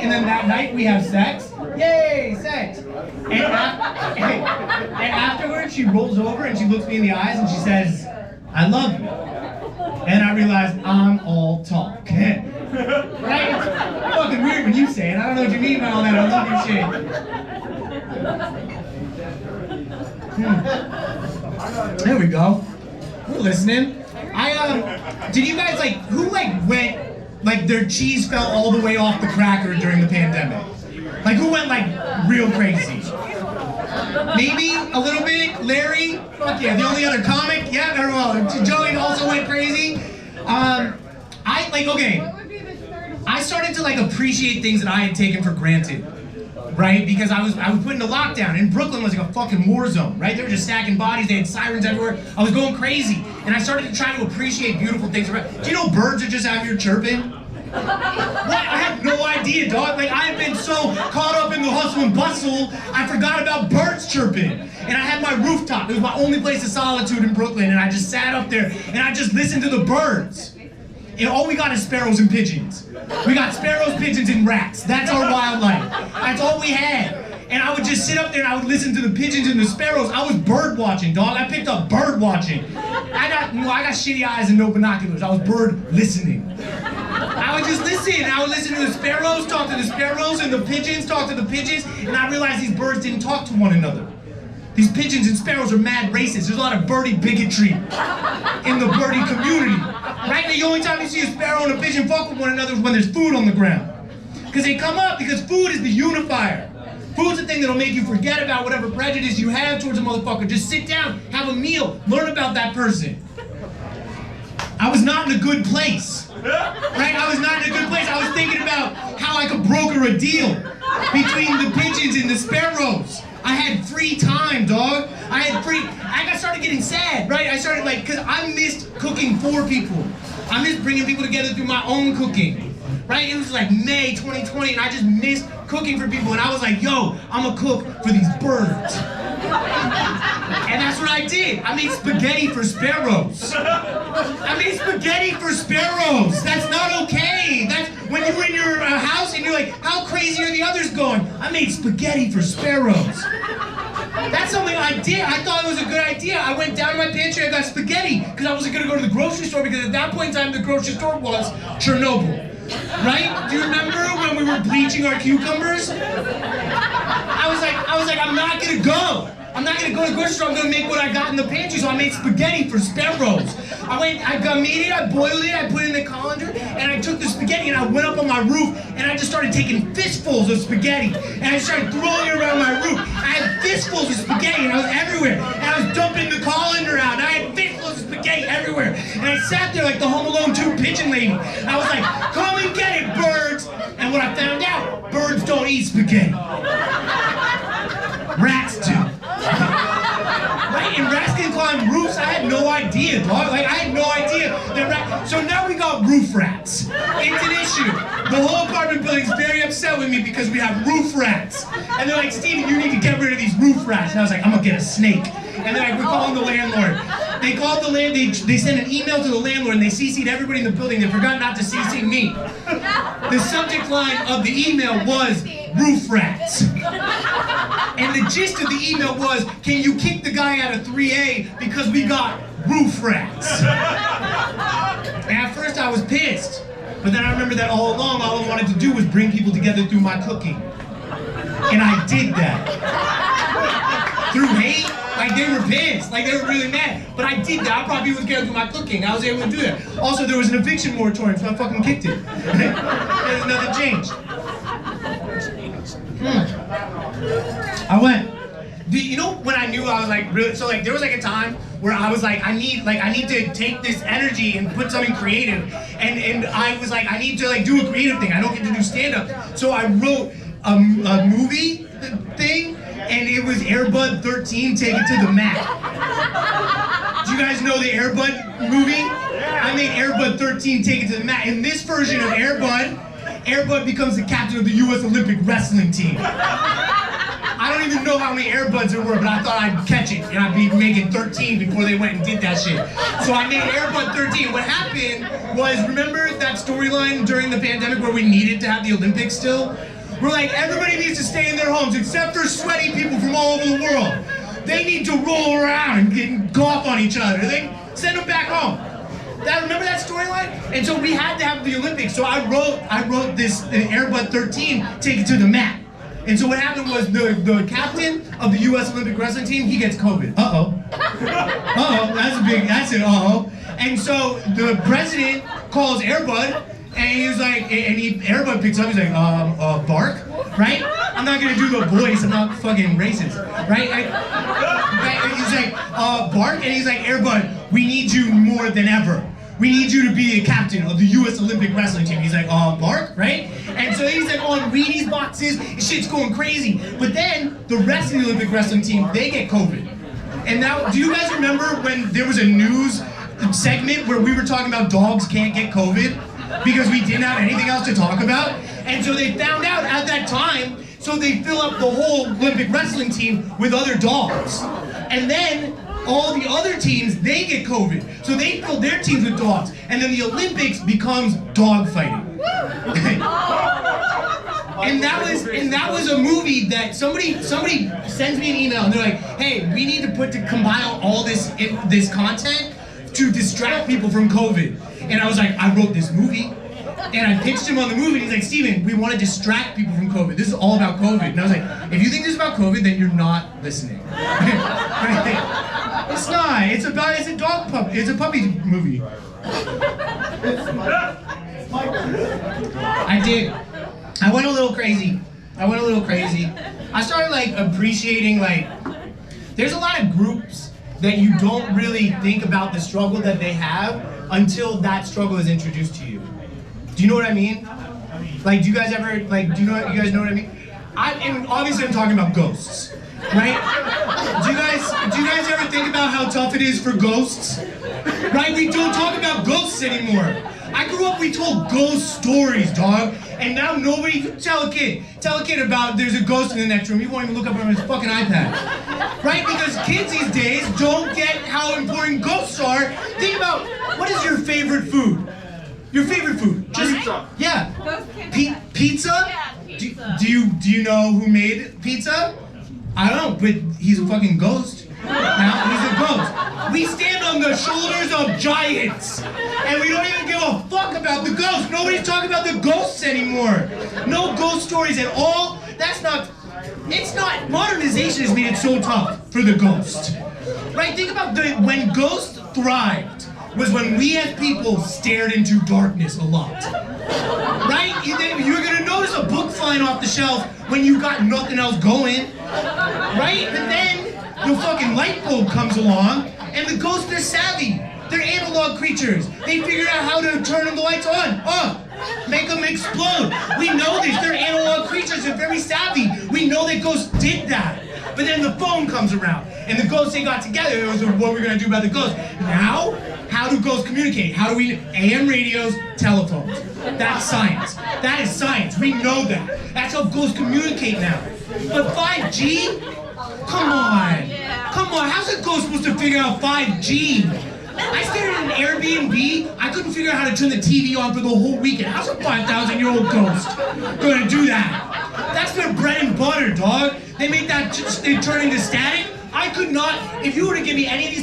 and then that night we have sex. Yay, sex! And afterwards she rolls over and she looks me in the eyes and she says, "I love you." And I realized I'm all talk. Right? It's fucking weird when you say it. I don't know what you mean by all that. I love your shit. There we go. We're listening. Did you guys who went, their cheese fell all the way off the cracker during the pandemic? Who went real crazy? Maybe a little bit. Larry? Fuck yeah. The only other comic? Yeah, very well. Joey also went crazy. I started to appreciate things that I had taken for granted. Right? Because I was put into lockdown, and Brooklyn was like a fucking war zone, right? They were just stacking bodies, they had sirens everywhere. I was going crazy, and I started to try to appreciate beautiful things around. Do you know birds are just out here chirping? What? I had no idea, dog. I had been so caught up in the hustle and bustle, I forgot about birds chirping. And I had my rooftop. It was my only place of solitude in Brooklyn, and I just sat up there, and I just listened to the birds. And all we got is sparrows and pigeons. We got sparrows, pigeons, and rats. That's our wildlife. That's all we had. And I would just sit up there and I would listen to the pigeons and the sparrows. I was bird watching, dog. I picked up bird watching. I got shitty eyes and no binoculars. I was bird listening. I would just listen. I would listen to the sparrows talk to the sparrows and the pigeons talk to the pigeons. And I realized these birds didn't talk to one another. These pigeons and sparrows are mad racist. There's a lot of birdie bigotry in the birdie community. Right? The only time you see a sparrow and a pigeon fuck with one another is when there's food on the ground. Because they come up because food is the unifier. Food's the thing that'll make you forget about whatever prejudice you have towards a motherfucker. Just sit down, have a meal, learn about that person. I was not in a good place. Right? I was not in a good place. I was thinking about how I could broker a deal between the pigeons and the sparrows. I had free time, dog. I started getting sad, right? I started because I missed cooking for people. I missed bringing people together through my own cooking, right? It was May 2020, and I just missed cooking for people. And I was like, yo, I'm a cook for these birds. And that's what I did. I made spaghetti for sparrows. I made spaghetti for sparrows. That's not okay. That's when you're in your house and you're like, how crazy are the others going? I made spaghetti for sparrows. That's something I did. I thought it was a good idea. I went down to my pantry, I got spaghetti, because I wasn't going to go to the grocery store, because at that point in time, the grocery store was Chernobyl. Right? Do you remember when we were bleaching our cucumbers? I was like, I'm not going to go. I'm not going to go to the grocery store, I'm going to make what I got in the pantry, so I made spaghetti for sparrows. I made it, I boiled it, I put it in the colander, and I took the spaghetti and I went up on my roof, and I just started taking fistfuls of spaghetti, and I started throwing it around my roof. I had fistfuls of spaghetti, and I was everywhere, and I was dumping the colander out, and I had fistfuls of spaghetti everywhere, and I sat there like the Home Alone 2 pigeon lady. I was like, come and get it, birds! And what I found out, birds don't eat spaghetti. Rats do. Right? And rats can climb roofs. I had no idea, dog. I had no idea that rats. So now we got roof rats. It's an issue. The whole apartment building's very upset with me because we have roof rats. And they're like, Steven, you need to get rid of these roof rats. And I was like, I'm gonna get a snake. And they're like, we're calling the landlord. They called the they sent an email to the landlord and they CC'd everybody in the building. They forgot not to CC me. The subject line of the email was roof rats. And the gist of the email was, can you kick the guy out of 3A because we got roof rats? And at first I was pissed, but then I remember that all along, all I wanted to do was bring people together through my cooking. And I did that. Through hate, they were pissed, they were really mad. But I did that, I brought people together through my cooking. I was able to do that. Also, there was an eviction moratorium, so I fucking kicked it. There's nothing changed. I went. You know when I knew I was really, so there was a time where I was I need to take this energy and put something creative, and I was I need to do a creative thing. I don't get to do stand-up, so I wrote a movie thing, and it was Air Bud 13, Take It to the Mat. Do you guys know the Air Bud movie? I made Air Bud 13, Take It to the Mat. In this version of Air Bud becomes the captain of the U.S. Olympic wrestling team. I don't even know how many Air Buds there were, but I thought I'd catch it, and I'd be making 13 before they went and did that shit. So I made Air Bud 13. What happened was, remember that storyline during the pandemic where we needed to have the Olympics still? We're like, everybody needs to stay in their homes except for sweaty people from all over the world. They need to roll around and cough on each other. They send them back home. Remember that storyline? And so we had to have the Olympics. So I wrote this Air Bud 13, take it to the mat. And so what happened was the captain of the U.S. Olympic wrestling team, he gets COVID. Uh-oh. Uh-oh, that's an uh-oh. And so the president calls Air Bud, and he was like, Air Bud picks up, he's like, bark, right? I'm not gonna do the voice, I'm not fucking racist, right? He's like, bark, and he's like, Air Bud, we need you more than ever. We need you to be a captain of the U.S. Olympic wrestling team. He's like, bark, right? And so he's like on Wheaties boxes, shit's going crazy. But then the rest of the Olympic wrestling team, they get COVID. And now, do you guys remember when there was a news segment where we were talking about dogs can't get COVID because we didn't have anything else to talk about? And so they found out at that time, so they fill up the whole Olympic wrestling team with other dogs. And then all the other teams, they get COVID. So they fill their teams with dogs. And then the Olympics becomes dog fighting. And that was a movie that somebody sends me an email and they're like, hey, we need to compile all this content to distract people from COVID. And I was like, I wrote this movie. And I pitched him on the movie, and he's like, Steven, we want to distract people from COVID. This is all about COVID. And I was like, if you think this is about COVID, then you're not listening. It's not. It's a dog puppy. It's a puppy movie. I did. I went a little crazy. I started like appreciating there's a lot of groups that you don't really think about the struggle that they have until that struggle is introduced to you. Do you know what I mean? Like, do you guys ever, you guys know what I mean? And obviously I'm talking about ghosts, right? Do you guys ever think about how tough it is for ghosts? Right? We don't talk about ghosts anymore. I grew up, we told ghost stories, dog. And now nobody, tell a kid about there's a ghost in the next room, he won't even look up on his fucking iPad. Right? Because kids these days don't get how important ghosts are. Think about, what is your favorite food? Your favorite food? Pizza. Yeah. Pizza? Yeah, pizza. Do you know who made pizza? I don't know, but he's a fucking ghost. Now he's a ghost. We stand on the shoulders of giants, and we don't even give a fuck about the ghosts. Nobody's talking about the ghosts anymore. No ghost stories at all. It's not. Modernization has made it so tough for the ghost. Right? Think about when ghosts thrived. Was when we as people stared into darkness a lot. Right? You're gonna notice a book flying off the shelf when you got nothing else going. Right? But then the fucking light bulb comes along and the ghosts are savvy. They're analog creatures. They figured out how to turn the lights on, off, make them explode. We know this. They're analog creatures. They're very savvy. We know that ghosts did that. But then the phone comes around and the ghosts, they got together. It was what we're gonna do about the ghosts. Now, how do ghosts communicate? How do we, AM radios, telephones. That's science. That is science. We know that. That's how ghosts communicate now. But 5G? Come on. Come on, how's a ghost supposed to figure out 5G? I stayed at an Airbnb, I couldn't figure out how to turn the TV on for the whole weekend. How's a 5,000-year-old ghost gonna do that? That's their bread and butter, dog. They make that, they turn into static. I could not, if you were to give me any of these